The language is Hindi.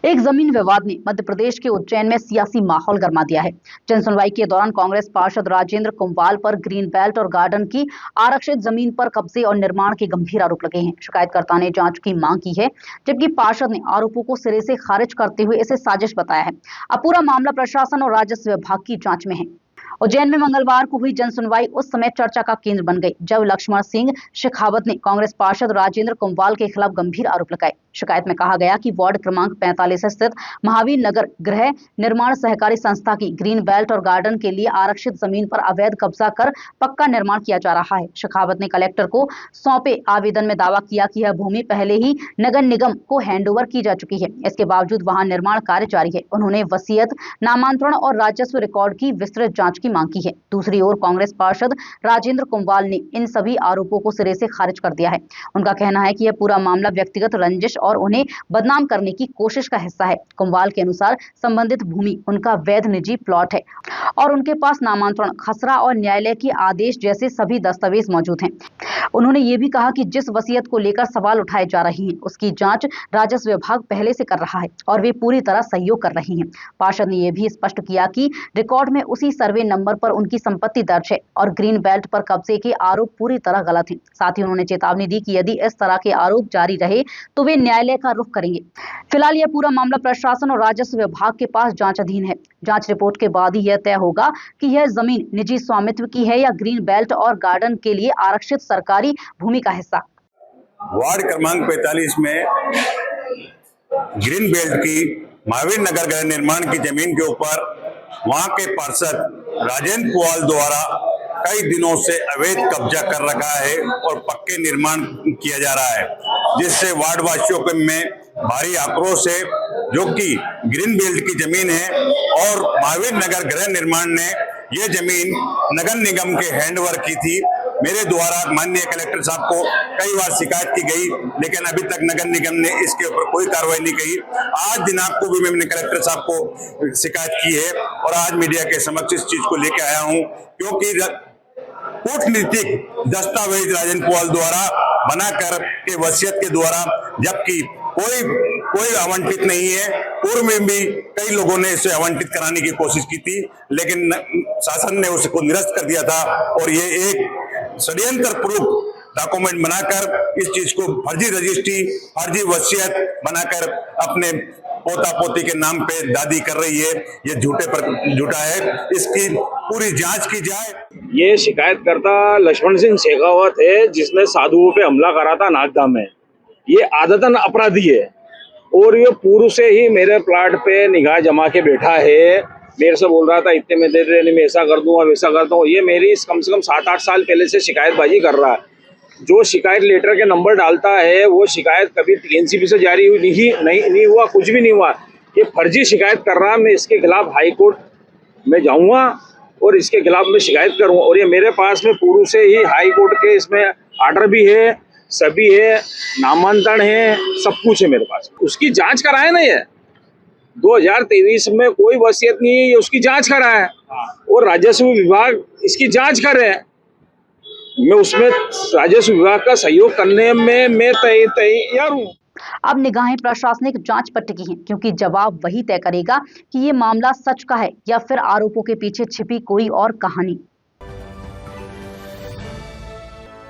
एक जमीन विवाद ने मध्य प्रदेश के उज्जैन में सियासी माहौल गर्मा दिया है। जनसुनवाई के दौरान कांग्रेस पार्षद राजेंद्र कुंवाल पर ग्रीन बेल्ट और गार्डन की आरक्षित जमीन पर कब्जे और निर्माण के गंभीर आरोप लगे हैं। शिकायतकर्ता ने जांच की मांग की है, जबकि पार्षद ने आरोपों को सिरे से खारिज करते हुए इसे साजिश बताया है। अब पूरा मामला प्रशासन और राजस्व विभाग की जांच में है। उज्जैन में मंगलवार को हुई जनसुनवाई उस समय चर्चा का केंद्र बन गई, जब लक्ष्मण सिंह शेखावत ने कांग्रेस पार्षद राजेंद्र कुंवाल के खिलाफ गंभीर आरोप लगाए। शिकायत में कहा गया कि वार्ड क्रमांक 45 स्थित महावीर नगर गृह निर्माण सहकारी संस्था की ग्रीन बेल्ट और गार्डन के लिए आरक्षित जमीन पर अवैध कब्जा कर पक्का निर्माण किया जा रहा है। शेखावत ने कलेक्टर को सौंपे आवेदन में दावा किया कि यह भूमि पहले ही नगर निगम को हैंडओवर की जा चुकी है। इसके बावजूद वहां निर्माण कार्य जारी है। उन्होंने वसीयत, नामांतरण और राजस्व रिकॉर्ड की विस्तृत जांच की मांग की है। दूसरी ओर कांग्रेस पार्षद राजेंद्र कुंवाल ने इन सभी आरोपों को सिरे से खारिज कर दिया है। उनका कहना है कि यह पूरा मामला व्यक्तिगत रंजिश और उन्हें बदनाम करने की कोशिश का हिस्सा है। कुंवाल के अनुसार संबंधित भूमि उनका वैध निजी प्लॉट है और उनके पास नामांतरण, खसरा और न्यायालय के आदेश जैसे सभी दस्तावेज मौजूद हैं। उन्होंने ये भी कहा कि जिस वसीयत को लेकर सवाल उठाए जा रहे हैं, उसकी जांच राजस्व विभाग पहले से कर रहा है और वे पूरी तरह सहयोग कर रहे हैं। पार्षद ने यह भी स्पष्ट किया कि रिकॉर्ड में उसी सर्वे नंबर पर उनकी संपत्ति दर्ज है और ग्रीन बेल्ट पर कब्जे के आरोप पूरी तरह गलत हैं। साथ ही उन्होंने चेतावनी दी कि यदि इस तरह के आरोप जारी रहे तो वे न्यायालय का रुख करेंगे। फिलहाल यह पूरा मामला प्रशासन और राजस्व विभाग के पास जांचाधीन है। जांच रिपोर्ट के बाद ही यह तय होगा कि यह जमीन निजी स्वामित्व की है या ग्रीन बेल्ट और गार्डन के लिए आरक्षित सरकारी भूमि का हिस्सा। वार्ड क्रमांक 45 में ग्रीन बेल्ट की महावीर नगर गृह निर्माण की जमीन के ऊपर वहां के पार्षद राजेंद्र कुंवाल द्वारा कई दिनों से अवैध कब्जा कर रखा है और पक्के निर्माण किया जा रहा है, जिससे वार्ड वासियों में भारी आक्रोश है। जो कि ग्रीन बेल्ट की जमीन है और महावीर नगर गृह निर्माण ने यह जमीन नगर निगम के हैंडओवर की थी। मेरे द्वारा माननीय कलेक्टर साहब को कई बार शिकायत की गई, लेकिन अभी तक नगर निगम ने इसके ऊपर कोई कार्रवाई नहीं की। आज दिनांक को भी मैंने कलेक्टर साहब को शिकायत की है और आज मीडिया के समक्ष इस चीज को लेकर आया हूं, क्योंकि कूटनीतिक दस्तावेज राजेंद्र कुंवाल द्वारा बनाकर के वसीयत के द्वारा, जबकि कोई आवंटित नहीं है। पूर्व में भी कई लोगों ने इसे आवंटित कराने की कोशिश की थी, लेकिन शासन ने उसको निरस्त कर दिया था और ये एक षड्यंत्र प्रूफ डॉक्यूमेंट बनाकर इस चीज को फर्जी रजिस्ट्री, फर्जी वसीयत बनाकर अपने पोता पोती के नाम पे दादी कर रही है। ये झूठे पर झूठा है, इसकी पूरी जांच की जाए। ये शिकायतकर्ता लक्ष्मण सिंह शेखावत है, जिसने साधुओं पे हमला करा था नागदा में। ये आदतन अपराधी है और ये पूर्व से ही मेरे प्लाट पे निगाह जमा के बैठा है। मेरे से बोल रहा था इतने में दे दे, मैं ऐसा कर दूंगा वैसा कर दूंगा। ये मेरी कम से कम 7-8 साल पहले से शिकायतबाजी कर रहा है। जो शिकायत लेटर के नंबर डालता है वो शिकायत कभी TNCP से जारी हुई नहीं हुआ, कुछ भी नहीं हुआ। ये फर्जी शिकायत कर रहा है। मैं इसके खिलाफ हाई कोर्ट में जाऊंगा और इसके खिलाफ मैं शिकायत करूंगा। और ये मेरे पास में पूर्व से ही हाई कोर्ट के इसमें आर्डर भी है, सभी है, नामांतरण है, सब कुछ है मेरे पास। उसकी जांच कराए ना, ये 2023 में कोई वसीयत नहीं है, ये उसकी जांच कराए और राजस्व विभाग इसकी जांच करे। मैं उसमें राजस्व विभाग का सहयोग करने में मैं तैयार हूँ। अब निगाहें प्रशासनिक जांच पर टिकी हैं, क्योंकि जवाब वही तय करेगा कि ये मामला सच का है या फिर आरोपों के पीछे छिपी कोई और कहानी।